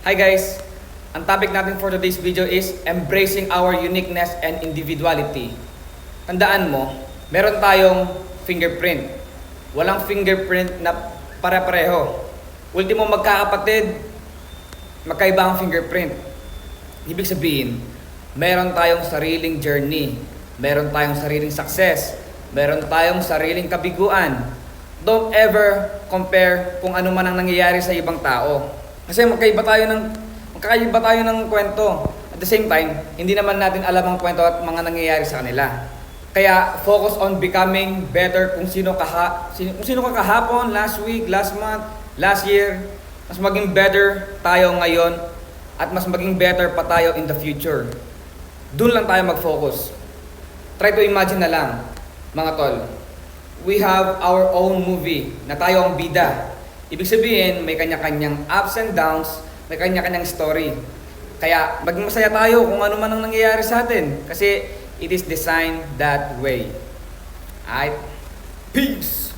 Hi guys! Ang topic natin for today's video is embracing our uniqueness and individuality. Tandaan mo, meron tayong fingerprint. Walang fingerprint na pare-pareho. Ultimo magkakapatid, magkaiba ang fingerprint. Ibig sabihin, meron tayong sariling journey. Meron tayong sariling success. Meron tayong sariling kabiguan. Don't ever compare kung ano man ang nangyayari sa ibang tao. Kasi magkaiba tayo ng kwento. At the same time, hindi naman natin alam ang kwento at mga nangyayari sa kanila. Kaya focus on becoming better kung sino ka kahapon, last week, last month, last year. Mas maging better tayo ngayon at mas maging better pa tayo in the future. Doon lang tayo mag-focus. Try to imagine na lang, mga tol. We have our own movie na tayo ang bida. Ibig sabihin, may kanya-kanyang ups and downs, may kanya-kanyang story. Kaya maging masaya tayo kung ano man ang nangyayari sa atin. Kasi it is designed that way. Alright? Peace!